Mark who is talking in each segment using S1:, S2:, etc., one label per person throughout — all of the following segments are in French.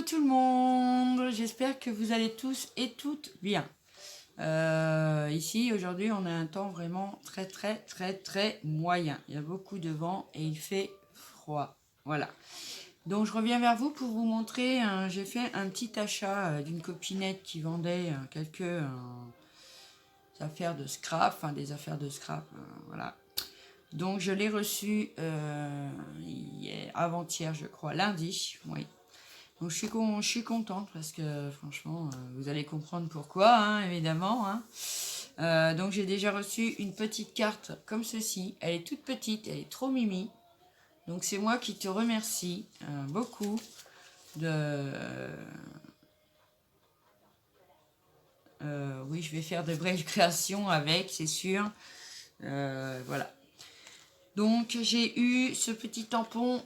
S1: tout le monde, j'espère que vous allez tous et toutes bien. Ici aujourd'hui on a un temps vraiment très moyen. Il y a beaucoup de vent et il fait froid. Voilà. Donc je reviens vers vous pour vous montrer, j'ai fait un petit achat d'une copinette qui vendait quelques affaires de scrap, enfin des affaires de scrap, voilà. Donc je l'ai reçu avant-hier je crois, lundi, oui. Donc je suis contente parce que franchement, vous allez comprendre pourquoi, hein, évidemment. Hein. Donc j'ai déjà reçu une petite carte comme ceci. Elle est toute petite, elle est trop mimi. Donc c'est moi qui te remercie beaucoup de... oui, je vais faire de vraies créations avec, c'est sûr. Voilà. Donc j'ai eu ce petit tampon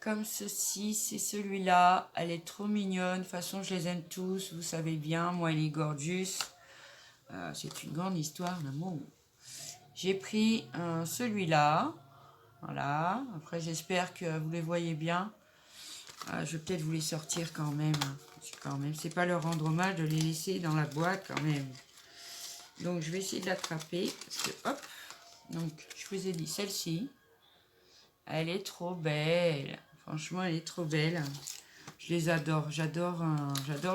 S1: comme ceci, c'est celui-là. Elle est trop mignonne. De toute façon, je les aime tous. Vous savez bien, moi, elle est gorgeous. C'est une grande histoire d'amour. J'ai pris celui-là. Voilà. Après, j'espère que vous les voyez bien. Je vais peut-être vous les sortir quand même. C'est pas leur rendre hommage de les laisser dans la boîte quand même. Donc, je vais essayer de l'attraper. Parce que, hop. Donc, je vous ai dit celle-ci. Elle est trop belle. Franchement, elle est trop belle. Je les adore. J'adore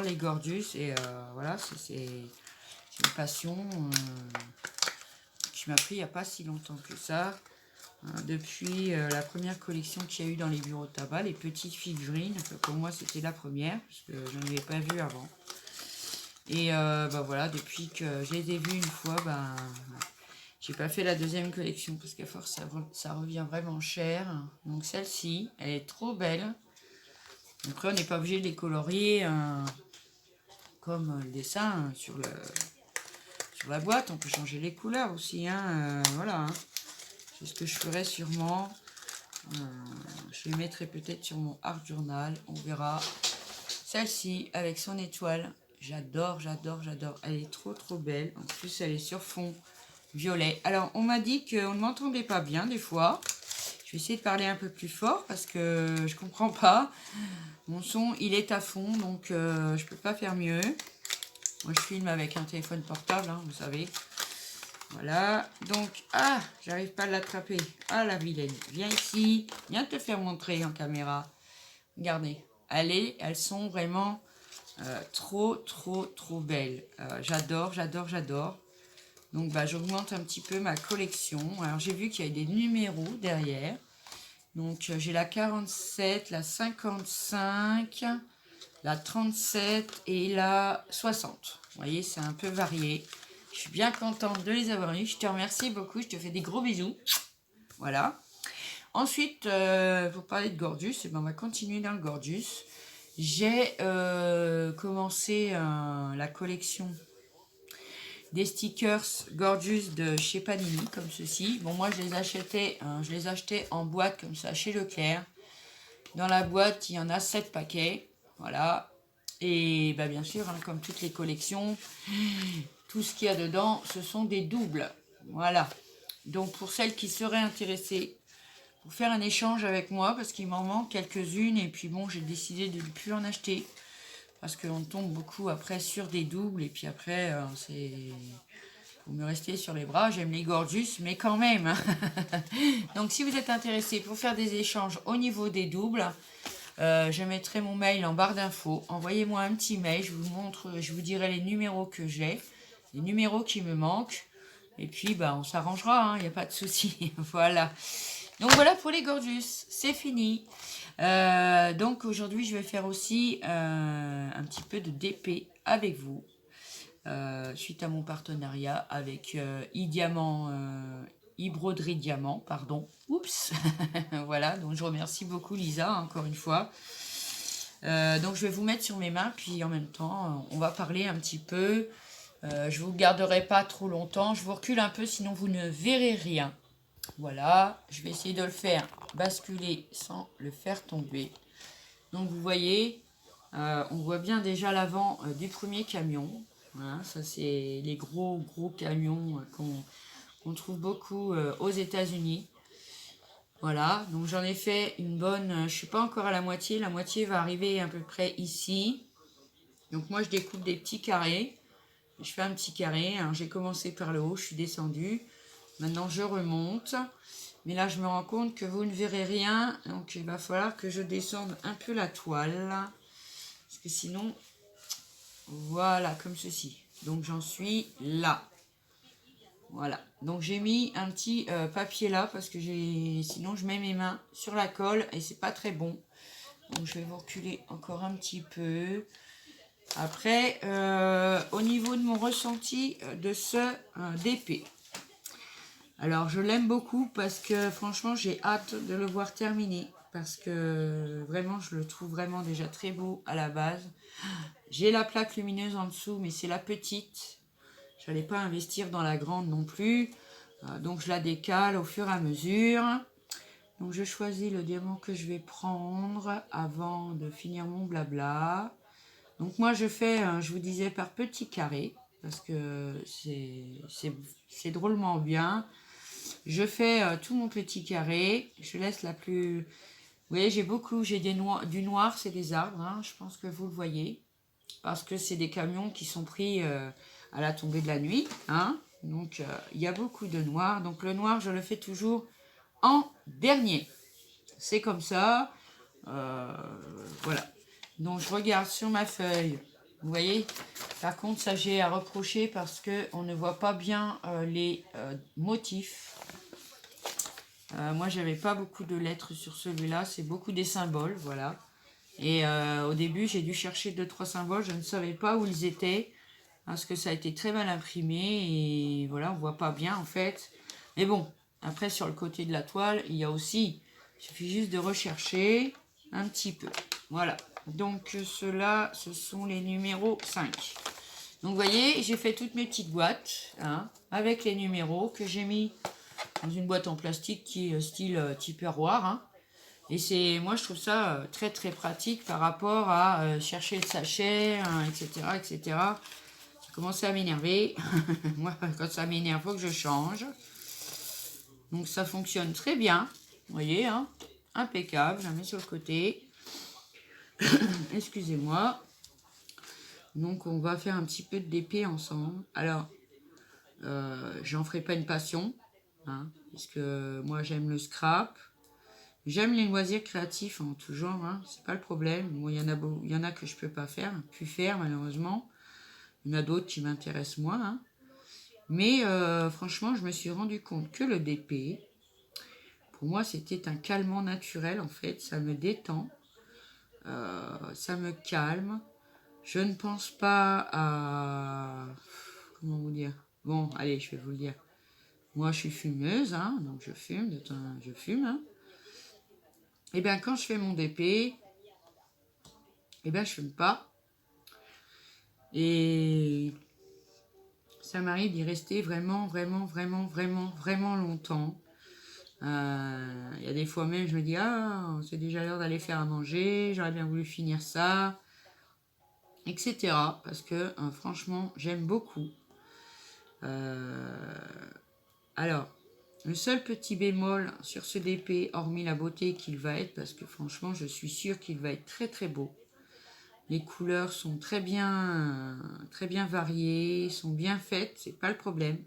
S1: les gorgeous. Et voilà, c'est une passion qui m'a pris il n'y a pas si longtemps que ça. Depuis la première collection qu'il y a eu dans les bureaux de tabac, les petites figurines. Pour moi, c'était la première, parce que je n'en avais pas vu avant. Et bah voilà, depuis que je les ai vus une fois, ben, j'ai pas fait la deuxième collection, parce qu'à force, ça revient vraiment cher. Donc celle-ci, elle est trop belle. Après, on n'est pas obligé de les colorier comme le dessin sur la boîte. On peut changer les couleurs aussi. Hein, voilà. Hein. C'est ce que je ferai sûrement. Je les mettrai peut-être sur mon art journal. On verra. Celle-ci avec son étoile. J'adore. Elle est trop belle. En plus, elle est sur fond violet. Alors, on m'a dit qu'on ne m'entendait pas bien des fois. Je vais essayer de parler un peu plus fort parce que je comprends pas. Mon son, il est à fond, donc je peux pas faire mieux. Moi, je filme avec un téléphone portable, hein, vous savez. Voilà. Donc, j'arrive pas à l'attraper. Ah, la vilaine. Viens ici. Viens te faire montrer en caméra. Regardez. Elles sont vraiment trop belles. J'adore. Donc, bah, j'augmente un petit peu ma collection. Alors, j'ai vu qu'il y a des numéros derrière. Donc, j'ai la 47, la 55, la 37 et la 60. Vous voyez, c'est un peu varié. Je suis bien contente de les avoir eus. Je te remercie beaucoup. Je te fais des gros bisous. Voilà. Ensuite, pour parler de Gorgeous, on va continuer dans le Gorgeous. J'ai commencé la collection des stickers Gorgeous de chez Panini, comme ceci. Bon, moi, je les achetais en boîte comme ça chez Leclerc. Dans la boîte, il y en a 7 paquets. Voilà. Et bah, bien sûr, hein, comme toutes les collections, tout ce qu'il y a dedans, ce sont des doubles. Voilà. Donc, pour celles qui seraient intéressées pour faire un échange avec moi, parce qu'il m'en manque quelques-unes, et puis bon, j'ai décidé de ne plus en acheter. Parce qu'on tombe beaucoup après sur des doubles, et puis après, c'est... Vous me restez sur les bras, j'aime les gorgeous, mais quand même. Hein. Donc, si vous êtes intéressé pour faire des échanges au niveau des doubles, je mettrai mon mail en barre d'infos. Envoyez-moi un petit mail, je vous dirai les numéros que j'ai, les numéros qui me manquent. Et puis, bah, on s'arrangera, il n'y a pas de souci. Voilà. Donc, voilà pour les gorgeous. C'est fini. Donc, aujourd'hui, je vais faire aussi un petit peu de DP avec vous. Suite à mon partenariat avec e-broderie diamant, pardon. Oups. Voilà, donc je remercie beaucoup Lisa, encore une fois. Donc je vais vous mettre sur mes mains, puis en même temps, on va parler un petit peu. Je vous garderai pas trop longtemps. Je vous recule un peu, sinon vous ne verrez rien. Voilà, je vais essayer de le faire basculer sans le faire tomber. Donc vous voyez, on voit bien déjà l'avant du premier camion. Voilà, ça c'est les gros camions qu'on trouve beaucoup aux États-Unis. Voilà, donc j'en ai fait une bonne, je suis pas encore à la moitié va arriver à peu près ici. Donc moi je découpe des petits carrés, je fais un petit carré, alors j'ai commencé par le haut, je suis descendue, maintenant je remonte, mais là je me rends compte que vous ne verrez rien, donc il va falloir que je descende un peu la toile, parce que sinon, voilà, comme ceci. Donc j'en suis là. Voilà, donc j'ai mis un petit papier là parce que sinon je mets mes mains sur la colle et c'est pas très bon. Donc je vais vous reculer encore un petit peu. Après, au niveau de mon ressenti de ce DP. Alors je l'aime beaucoup parce que franchement j'ai hâte de le voir terminé. Parce que vraiment je le trouve vraiment déjà très beau à la base. J'ai la plaque lumineuse en dessous mais c'est la petite. Je n'allais pas investir dans la grande non plus. Donc je la décale au fur et à mesure. Donc je choisis le diamant que je vais prendre avant de finir mon blabla. Donc moi je fais, je vous disais, par petits carrés. Parce que c'est drôlement bien. Je fais tout mon petit carré. Je laisse la plus... Vous voyez, j'ai du noir, c'est des arbres. Hein, je pense que vous le voyez. Parce que c'est des camions qui sont pris à la tombée de la nuit. Hein. Donc il y a beaucoup de noir. Donc le noir, je le fais toujours en dernier. C'est comme ça. Voilà. Donc je regarde sur ma feuille. Vous voyez, par contre, ça j'ai à reprocher parce qu'on ne voit pas bien les motifs. Moi, j'avais pas beaucoup de lettres sur celui-là. C'est beaucoup des symboles, voilà. Et au début, j'ai dû chercher 2-3 symboles. Je ne savais pas où ils étaient parce que ça a été très mal imprimé. Et voilà, on voit pas bien en fait. Mais bon, après, sur le côté de la toile, il y a aussi... Il suffit juste de rechercher un petit peu. Voilà. Donc, ceux-là, ce sont les numéros 5. Donc, vous voyez, j'ai fait toutes mes petites boîtes hein, avec les numéros que j'ai mis dans une boîte en plastique qui est style Tupperware. Hein. Et moi, je trouve ça très, très pratique par rapport à chercher le sachet, etc., etc. Ça commence à m'énerver. Moi, quand ça m'énerve, il faut que je change. Donc, ça fonctionne très bien. Vous voyez, hein, impeccable. Je la mets sur le côté. Excusez-moi. Donc, on va faire un petit peu de DP ensemble. Alors, j'en ferai pas une passion. Hein, puisque moi, j'aime le scrap. J'aime les loisirs créatifs en tout genre, hein, c'est pas le problème. Bon, il y en a que je peux pas faire, plus faire malheureusement. Il y en a d'autres qui m'intéressent moins. Hein. Mais franchement, je me suis rendu compte que le DP, pour moi, c'était un calmant naturel en fait. Ça me détend, ça me calme. Je ne pense pas à... Comment vous dire? Bon, allez, je vais vous le dire. Moi, je suis fumeuse, hein, donc je fume, je fume. Hein. Et bien, quand je fais mon DP, eh bien, je fume pas. Et ça m'arrive d'y rester vraiment, vraiment, vraiment, vraiment, vraiment longtemps. Il y a des fois même, je me dis, ah, c'est déjà l'heure d'aller faire à manger, j'aurais bien voulu finir ça, etc. Parce que franchement, j'aime beaucoup. Alors, le seul petit bémol sur ce DP, hormis la beauté qu'il va être, parce que franchement, je suis sûre qu'il va être très très beau. Les couleurs sont très bien variées, sont bien faites, c'est pas le problème.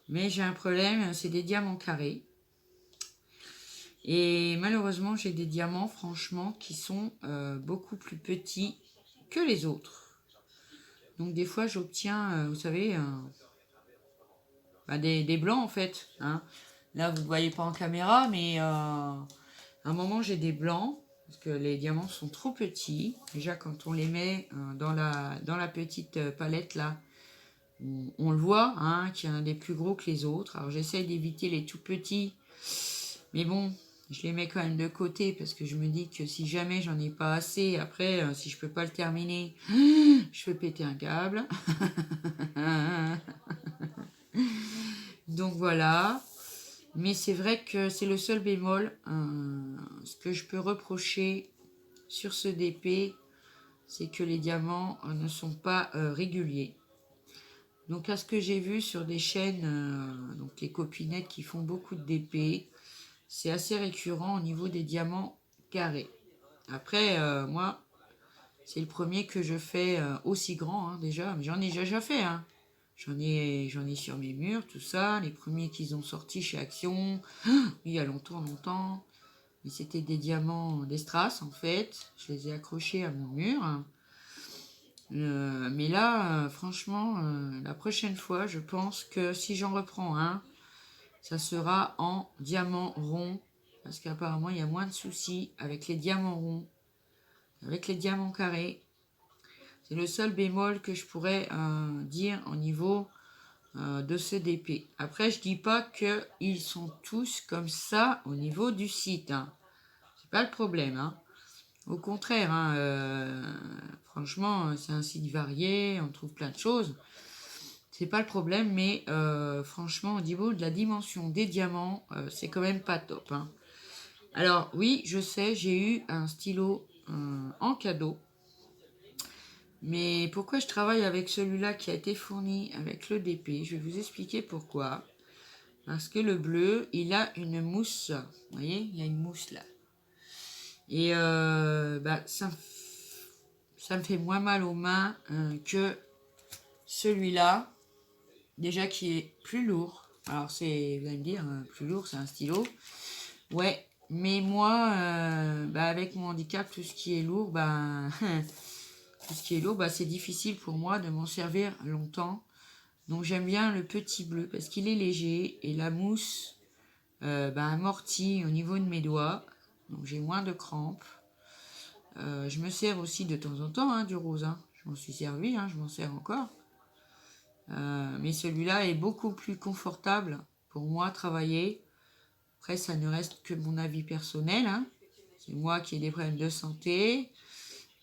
S1: Mais j'ai un problème, c'est des diamants carrés. Et malheureusement, j'ai des diamants, franchement, qui sont beaucoup plus petits que les autres. Donc des fois, j'obtiens, vous savez, des blancs en fait. Hein. Là, vous ne voyez pas en caméra, mais à un moment, j'ai des blancs. Parce que les diamants sont trop petits. Déjà, quand on les met dans la petite palette là, on le voit, hein, qu'il y en a des plus gros que les autres. Alors, j'essaie d'éviter les tout petits. Mais bon, je les mets quand même de côté parce que je me dis que si jamais j'en ai pas assez, après, si je peux pas le terminer, je peux péter un câble. Donc voilà. Mais c'est vrai que c'est le seul bémol. Ce que je peux reprocher sur ce DP, c'est que les diamants ne sont pas réguliers. Donc à ce que j'ai vu sur des chaînes, donc les copinettes qui font beaucoup de DP, c'est assez récurrent au niveau des diamants carrés. Après, moi, c'est le premier que je fais aussi grand, hein, déjà. Mais j'en ai déjà fait, hein. J'en ai sur mes murs, tout ça. Les premiers qu'ils ont sortis chez Action, il y a longtemps, longtemps. Mais c'était des diamants d'Estras, en fait. Je les ai accrochés à mon mur. Mais là, franchement, la prochaine fois, je pense que si j'en reprends un, ça sera en diamant rond. Parce qu'apparemment, il y a moins de soucis avec les diamants ronds, avec les diamants carrés. C'est le seul bémol que je pourrais dire au niveau de ce DP. Après, je dis pas qu'ils sont tous comme ça au niveau du site. Hein. C'est pas le problème. Hein. Au contraire, hein, franchement, c'est un site varié, on trouve plein de choses. C'est pas le problème, mais franchement, au niveau de la dimension des diamants, c'est quand même pas top. Hein. Alors oui, je sais, j'ai eu un stylo en cadeau. Mais pourquoi je travaille avec celui-là qui a été fourni avec le DP? Je vais vous expliquer pourquoi. Parce que le bleu, il a une mousse. Vous voyez, il y a une mousse là. Et ça me fait moins mal aux mains que celui-là. Déjà qui est plus lourd. Alors vous allez me dire, plus lourd, c'est un stylo. Ouais, mais moi, avec mon handicap, tout ce qui est lourd, tout ce qui est lourd, c'est difficile pour moi de m'en servir longtemps. Donc j'aime bien le petit bleu parce qu'il est léger et la mousse amortit au niveau de mes doigts. Donc j'ai moins de crampes. Je me sers aussi de temps en temps du rose. Hein. Je m'en suis servi, je m'en sers encore. Mais celui-là est beaucoup plus confortable pour moi travailler. Après, ça ne reste que mon avis personnel. Hein. C'est moi qui ai des problèmes de santé.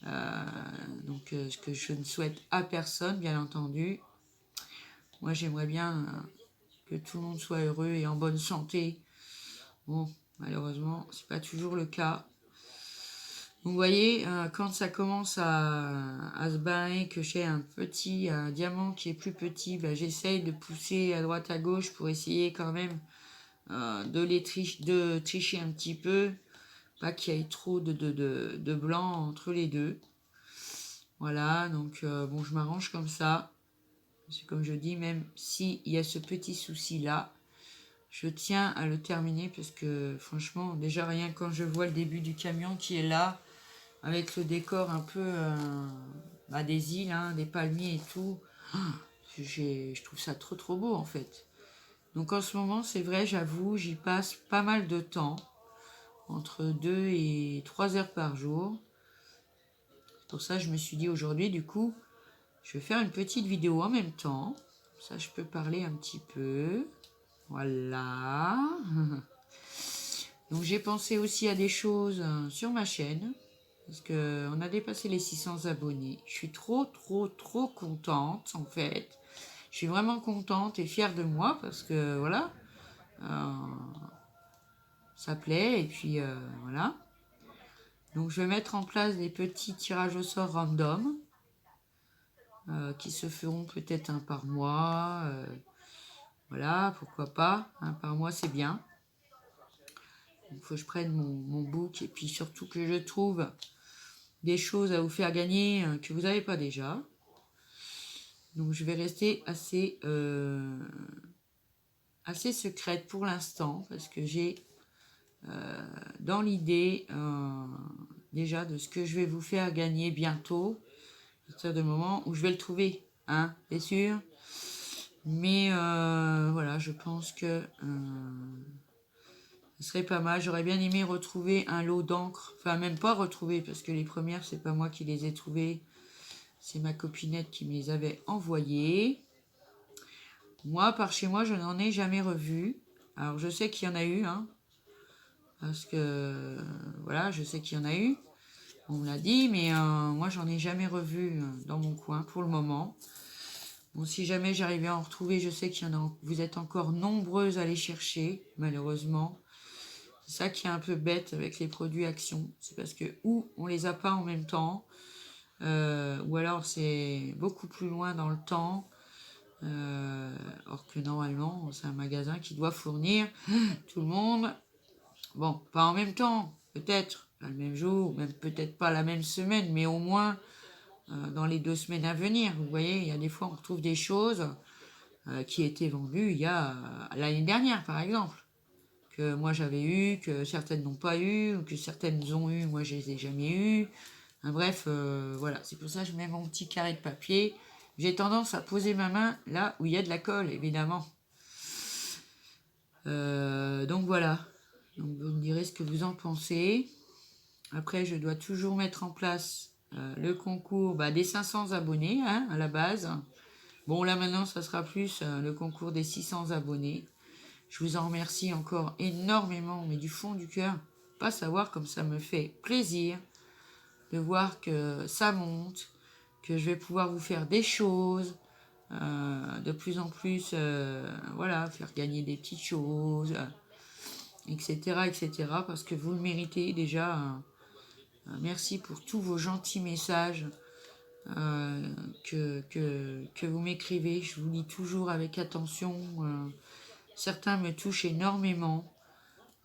S1: Donc, ce que je ne souhaite à personne, bien entendu. Moi, j'aimerais bien que tout le monde soit heureux et en bonne santé. Bon, malheureusement, c'est pas toujours le cas. Vous voyez, quand ça commence à se barrer, que j'ai un petit diamant qui est plus petit, j'essaye de pousser à droite à gauche pour essayer quand même de tricher un petit peu, pas qu'il y ait trop de blanc entre les deux. Voilà, donc bon, je m'arrange comme ça. C'est comme je dis, même s'il y a ce petit souci-là, je tiens à le terminer parce que franchement, déjà rien quand je vois le début du camion qui est là, avec le décor un peu des îles, des palmiers et tout, je trouve ça trop trop beau en fait. Donc en ce moment, c'est vrai, j'avoue, j'y passe pas mal de temps, entre 2 et 3 heures par jour. Pour ça, je me suis dit aujourd'hui, du coup, je vais faire une petite vidéo en même temps. Ça, je peux parler un petit peu. Voilà. Donc, j'ai pensé aussi à des choses sur ma chaîne. Parce qu'on a dépassé les 600 abonnés. Je suis trop, trop, trop contente, en fait. Je suis vraiment contente et fière de moi parce que, voilà, ça plaît. Et puis, voilà. Donc, je vais mettre en place des petits tirages au sort random qui se feront peut-être un par mois. Voilà, pourquoi pas. Un par mois, c'est bien. Il faut que je prenne mon book et puis surtout que je trouve des choses à vous faire gagner que vous n'avez pas déjà. Donc je vais rester assez secrète pour l'instant parce que j'ai dans l'idée déjà de ce que je vais vous faire gagner bientôt, à partir du moment où je vais le trouver, c'est sûr. Mais voilà, je pense que ce serait pas mal. J'aurais bien aimé retrouver un lot d'encre. Enfin, même pas retrouver, parce que les premières, c'est pas moi qui les ai trouvées. C'est ma copinette qui me les avait envoyées. Moi, par chez moi, je n'en ai jamais revu. Alors, je sais qu'il y en a eu, parce que, voilà, je sais qu'il y en a eu. On me l'a dit, mais moi, j'en ai jamais revu dans mon coin pour le moment. Bon, si jamais j'arrivais à en retrouver, je sais qu'il y en a. Vous êtes encore nombreuses à les chercher, malheureusement. C'est ça qui est un peu bête avec les produits Action. C'est parce que ou on les a pas en même temps, ou alors c'est beaucoup plus loin dans le temps. Or que normalement, c'est un magasin qui doit fournir tout le monde Bon, pas en même temps, peut-être, pas le même jour, même peut-être pas la même semaine, mais au moins dans les 2 semaines à venir. Vous voyez, il y a des fois, on retrouve des choses qui étaient vendues il y a l'année dernière, par exemple, que moi j'avais eu, que certaines n'ont pas eu, ou que certaines ont eu, moi je les ai jamais eues. Bref, voilà, c'est pour ça que je mets mon petit carré de papier. J'ai tendance à poser ma main là où il y a de la colle, évidemment. Donc voilà. Donc vous me direz ce que vous en pensez. Après, je dois toujours mettre en place le concours des 500 abonnés hein, à la base. Bon, là maintenant, ça sera plus le concours des 600 abonnés. Je vous en remercie encore énormément, mais du fond du cœur. Pas savoir comme ça me fait plaisir de voir que ça monte, que je vais pouvoir vous faire des choses, de plus en plus, voilà, faire gagner des petites choses, etc., etc., parce que vous le méritez déjà. Merci pour tous vos gentils messages que vous m'écrivez. Je vous lis toujours avec attention. Certains me touchent énormément.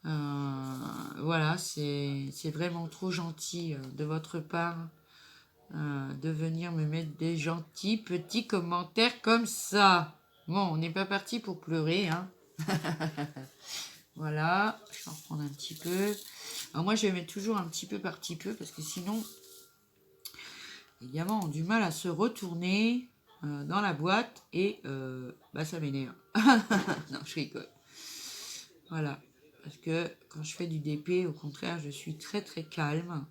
S1: Voilà, c'est vraiment trop gentil de votre part de venir me mettre des gentils petits commentaires comme ça. Bon, on n'est pas parti pour pleurer, hein. Voilà, je vais en reprendre un petit peu. Alors moi, je vais mettre toujours un petit peu par petit peu parce que sinon, les diamants ont du mal à se retourner dans la boîte et ça m'énerve. Non, je rigole. Voilà, parce que quand je fais du DP, au contraire, je suis très très calme.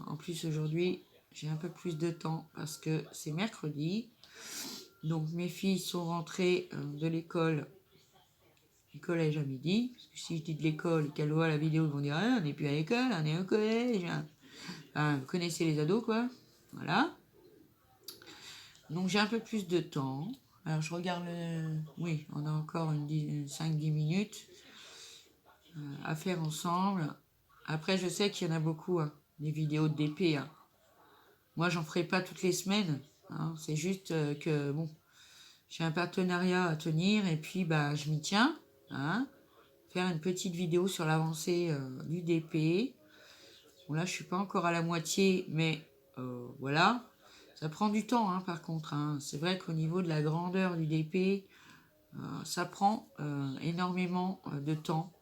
S1: En plus, aujourd'hui, j'ai un peu plus de temps parce que c'est mercredi. Donc, mes filles sont rentrées de l'école, du collège à midi. Parce que si je dis de l'école et qu'elles voient la vidéo, ils vont dire on n'est plus à l'école, on est au collège. Vous connaissez les ados, quoi. Voilà. Donc, j'ai un peu plus de temps. Alors, je regarde le... Oui, on a encore 5-10 minutes à faire ensemble. Après, je sais qu'il y en a beaucoup, hein, des vidéos de DP. Hein. Moi, j'en ferai pas toutes les semaines. Hein. C'est juste que, bon, j'ai un partenariat à tenir et puis, je m'y tiens. Hein. Faire une petite vidéo sur l'avancée du DP. Bon, là, je suis pas encore à la moitié, mais voilà. Ça prend du temps, hein, par contre. Hein. C'est vrai qu'au niveau de la grandeur du DP, ça prend énormément de temps.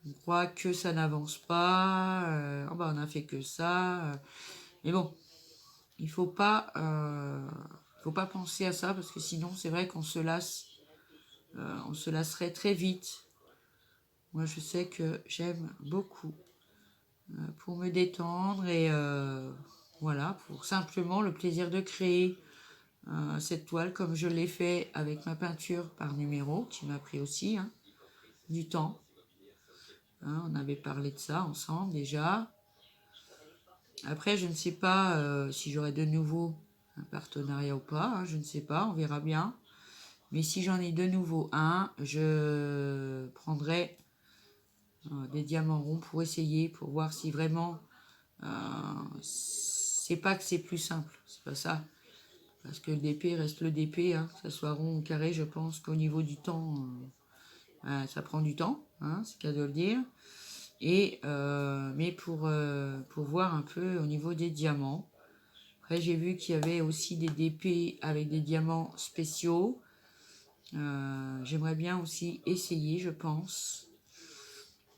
S1: On croit que ça n'avance pas. On a fait que ça. Mais bon, il faut pas penser à ça parce que sinon, c'est vrai qu'on se lasse. On se lasserait très vite. Moi, je sais que j'aime beaucoup pour me détendre et voilà, pour simplement le plaisir de créer cette toile comme je l'ai fait avec ma peinture par numéro qui m'a pris aussi du temps. Hein, on avait parlé de ça ensemble déjà. Après, je ne sais pas si j'aurai de nouveau un partenariat ou pas. Hein, je ne sais pas, on verra bien. Mais si j'en ai de nouveau un, je prendrai des diamants ronds pour essayer, pour voir si vraiment... c'est pas que c'est plus simple, c'est pas ça. Parce que le DP reste le DP, hein, que ça soit rond ou carré, je pense qu'au niveau du temps, ça prend du temps, hein, c'est qu'à de le dire. Et, mais pour voir un peu au niveau des diamants. Après, j'ai vu qu'il y avait aussi des DP avec des diamants spéciaux. J'aimerais bien aussi essayer, je pense.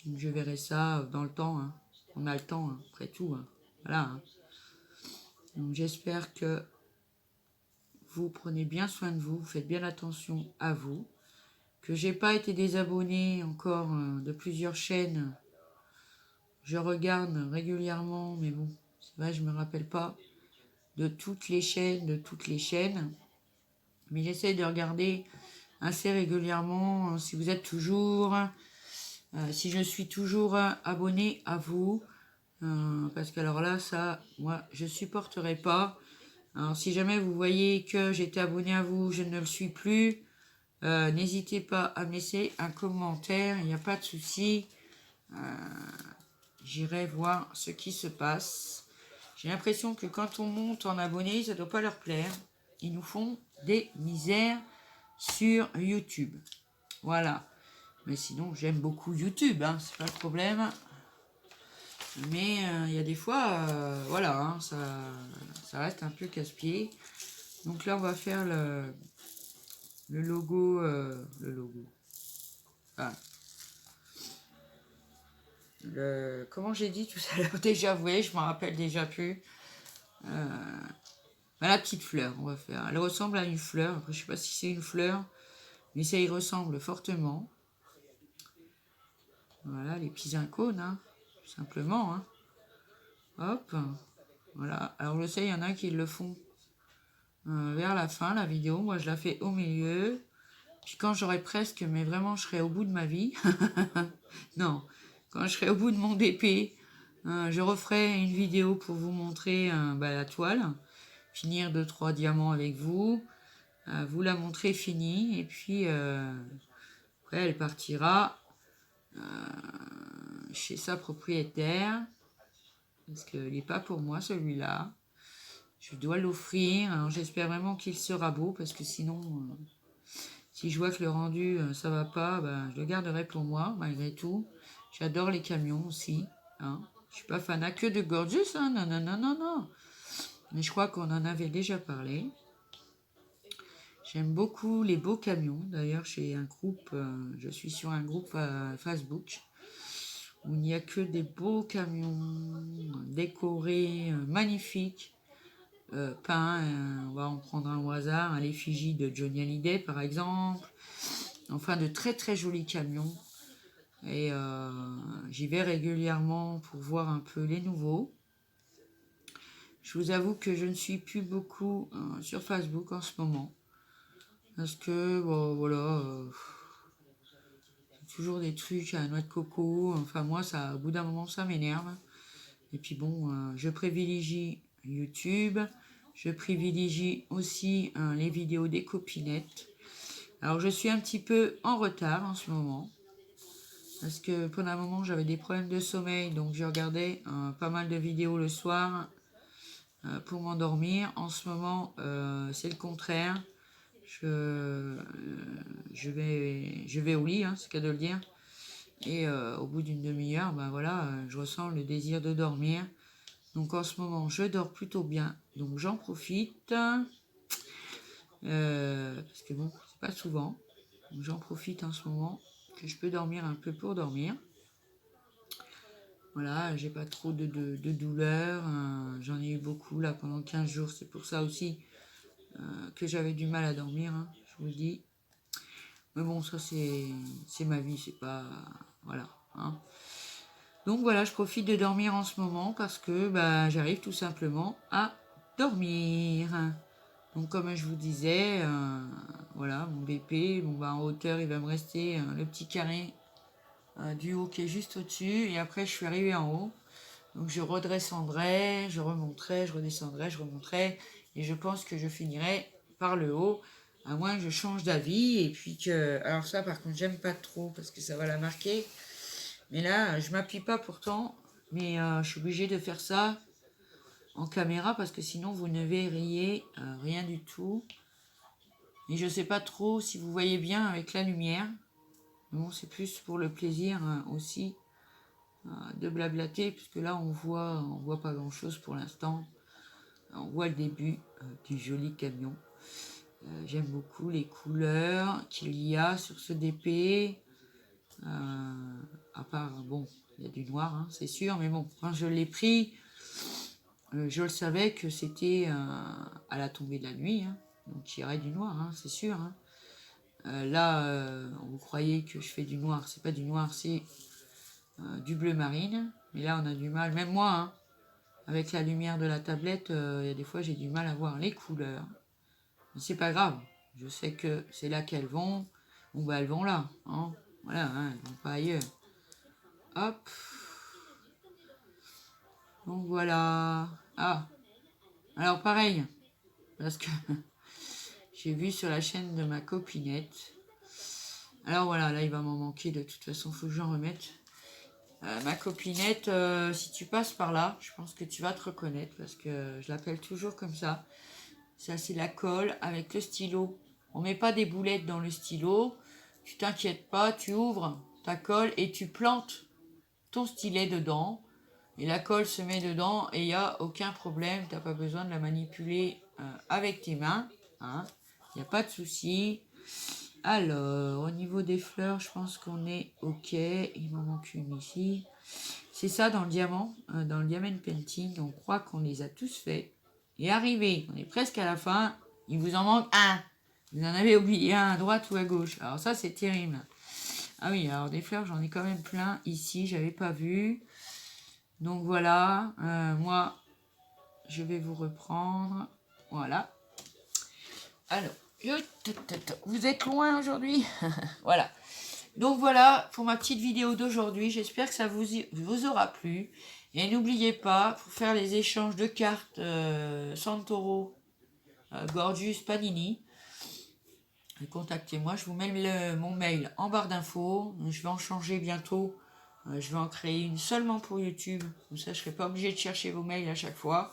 S1: Donc, je verrai ça dans le temps. Hein. On a le temps, hein, après tout. Hein. Voilà. Hein. Donc, j'espère que vous prenez bien soin de vous, faites bien attention à vous. Que j'ai pas été désabonné encore de plusieurs chaînes. Je regarde régulièrement, mais bon, c'est vrai, je me rappelle pas de toutes les chaînes. Mais j'essaie de regarder assez régulièrement si vous êtes toujours, si je suis toujours abonné à vous. Parce que alors là, ça, moi, je supporterai pas. Alors si jamais vous voyez que j'étais abonné à vous, je ne le suis plus, n'hésitez pas à me laisser un commentaire, il n'y a pas de souci. J'irai voir ce qui se passe. J'ai l'impression que quand on monte en abonnés, ça ne doit pas leur plaire. Ils nous font des misères sur YouTube. Voilà. Mais sinon, j'aime beaucoup YouTube, hein, c'est pas le problème. Mais il y a des fois, voilà, hein, ça reste un peu casse-pied. Donc là, on va faire le logo. Ah, comment j'ai dit tout à l'heure? Déjà, vous voyez, je m'en rappelle déjà plus. La petite fleur, on va faire. Elle ressemble à une fleur. Après, je sais pas si c'est une fleur, mais ça y ressemble fortement. Voilà, les petits icônes, hein, tout simplement. Hein. Hop, voilà. Alors, je sais, il y en a qui le font vers la fin, la vidéo. Moi, je la fais au milieu. Puis quand j'aurai presque, mais vraiment, je serai au bout de ma vie. Non, quand je serai au bout de mon DP, je referai une vidéo pour vous montrer la toile. Finir 2-3 diamants avec vous. Vous la montrer finie. Et puis, après, elle partira chez sa propriétaire. Parce qu'il n'est pas pour moi, celui-là. Je dois l'offrir. Alors, j'espère vraiment qu'il sera beau. Parce que sinon, si je vois que le rendu, ça va pas, je le garderai pour moi, malgré tout. J'adore les camions aussi. Hein. Je suis pas fanat que de Gorgeous. Hein. Non, non, non, non, non. Mais je crois qu'on en avait déjà parlé. J'aime beaucoup les beaux camions. D'ailleurs, j'ai un groupe, je suis sur un groupe Facebook où il n'y a que des beaux camions décorés, magnifiques, peints. On va en prendre un au hasard, l'effigie de Johnny Hallyday par exemple. Enfin, de très très jolis camions. Et j'y vais régulièrement pour voir un peu les nouveaux. Je vous avoue que je ne suis plus beaucoup sur Facebook en ce moment. Parce que, bon, voilà, c'est toujours des trucs à la noix de coco. Enfin, moi, ça, au bout d'un moment, ça m'énerve. Et puis bon, je privilégie YouTube. Je privilégie aussi les vidéos des copinettes. Alors, je suis un petit peu en retard en ce moment. Parce que pendant un moment, j'avais des problèmes de sommeil. Donc, je regardais pas mal de vidéos le soir pour m'endormir. En ce moment, c'est le contraire. Je vais au lit, hein, c'est qu'à de le dire. Et au bout d'une demi-heure, voilà, je ressens le désir de dormir. Donc en ce moment, je dors plutôt bien. Donc j'en profite. Parce que bon, c'est pas souvent. Donc j'en profite en ce moment que je peux dormir un peu pour dormir. Voilà, j'ai pas trop de douleurs. J'en ai eu beaucoup là pendant 15 jours. C'est pour ça aussi que j'avais du mal à dormir, hein, je vous le dis. Mais bon, ça c'est ma vie, c'est pas... Voilà. Hein. Donc voilà, je profite de dormir en ce moment parce que j'arrive tout simplement à dormir. Donc comme je vous disais, voilà, mon BP, en hauteur, il va me rester le petit carré du haut qui est juste au-dessus. Et après, je suis arrivée en haut. Donc je redescendrai, je remonterai, je redescendrai, je remonterai. Et je pense que je finirai par le haut, à moins que je change d'avis. Et puis que... Alors ça, par contre, j'aime pas trop parce que ça va la marquer. Mais là, je m'appuie pas pourtant. Mais je suis obligée de faire ça en caméra parce que sinon, vous ne verriez rien du tout. Et je sais pas trop si vous voyez bien avec la lumière. Bon, c'est plus pour le plaisir aussi de blablater, puisque là on voit pas grand chose pour l'instant. On voit le début du joli camion. J'aime beaucoup les couleurs qu'il y a sur ce DP. À part, bon, il y a du noir, hein, c'est sûr, mais bon, quand je l'ai pris, je le savais que c'était à la tombée de la nuit, hein, donc il y aurait du noir, hein, c'est sûr. Hein. Là, vous croyez que je fais du noir, c'est pas du noir, c'est du bleu marine. Mais là, on a du mal, même moi, hein, avec la lumière de la tablette, il y a des fois, j'ai du mal à voir les couleurs. Mais c'est pas grave, je sais que c'est là qu'elles vont. Bon, elles vont là, hein. Voilà, hein, elles vont pas ailleurs. Hop. Donc voilà. Ah, alors pareil, parce que j'ai vu sur la chaîne de ma copinette. Alors voilà, là il va m'en manquer, de toute façon faut que j'en remette. Ma copinette, si tu passes par là, je pense que tu vas te reconnaître parce que je l'appelle toujours comme ça. Ça c'est la colle avec le stylo. On met pas des boulettes dans le stylo, tu t'inquiètes pas, tu ouvres ta colle et tu plantes ton stylet dedans. Et la colle se met dedans et il n'y a aucun problème. Tu n'as pas besoin de la manipuler avec tes mains. Hein. Il n'y a pas de souci. Alors, au niveau des fleurs, je pense qu'on est OK. Il m'en manque une ici. C'est ça dans le diamant, dans le diamond painting. On croit qu'on les a tous faits. Et arrivé, on est presque à la fin. Il vous en manque un. Vous en avez oublié un à droite ou à gauche. Alors ça, c'est terrible. Ah oui, alors des fleurs, j'en ai quand même plein ici. J'avais pas vu. Donc voilà, moi, je vais vous reprendre. Voilà. Alors, vous êtes loin aujourd'hui. Voilà. Donc voilà pour ma petite vidéo d'aujourd'hui. J'espère que ça vous aura plu. Et n'oubliez pas, pour faire les échanges de cartes Santoro, Gorgeous, Panini, contactez-moi. Je vous mets mon mail en barre d'infos. Je vais en changer bientôt. Je vais en créer une seulement pour YouTube. Comme ça, je ne serai pas obligée de chercher vos mails à chaque fois.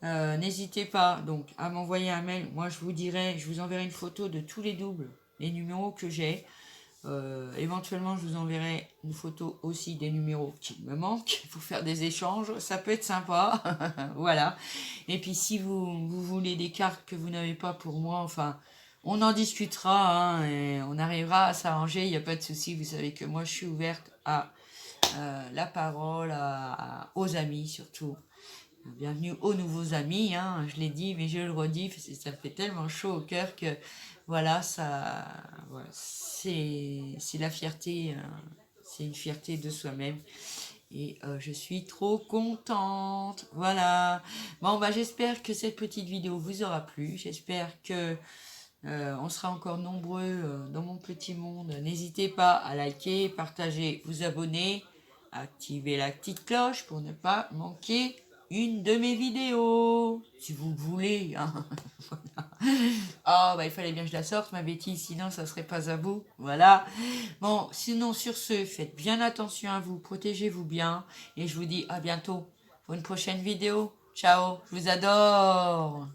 S1: N'hésitez pas donc à m'envoyer un mail. Moi, je vous enverrai une photo de tous les doubles, les numéros que j'ai. Éventuellement, je vous enverrai une photo aussi des numéros qui me manquent pour faire des échanges. Ça peut être sympa. Voilà. Et puis, si vous voulez des cartes que vous n'avez pas pour moi, enfin, on en discutera. Hein, et on arrivera à s'arranger. Il n'y a pas de souci. Vous savez que moi, je suis ouverte à la parole aux amis surtout. Bienvenue aux nouveaux amis, hein, je l'ai dit, mais je le redis, ça me fait tellement chaud au cœur que voilà, voilà, c'est la fierté, c'est une fierté de soi-même. Et je suis trop contente. Voilà. Bon, bah, j'espère que cette petite vidéo vous aura plu. J'espère que on sera encore nombreux dans mon petit monde. N'hésitez pas à liker, partager, vous abonner, activer la petite cloche pour ne pas manquer une de mes vidéos, si vous le voulez. Hein. Voilà. Oh, bah, il fallait bien que je la sorte, ma bêtise, sinon ça serait pas à vous. Voilà. Bon, sinon, sur ce, faites bien attention à vous, protégez-vous bien, et je vous dis à bientôt pour une prochaine vidéo. Ciao, je vous adore.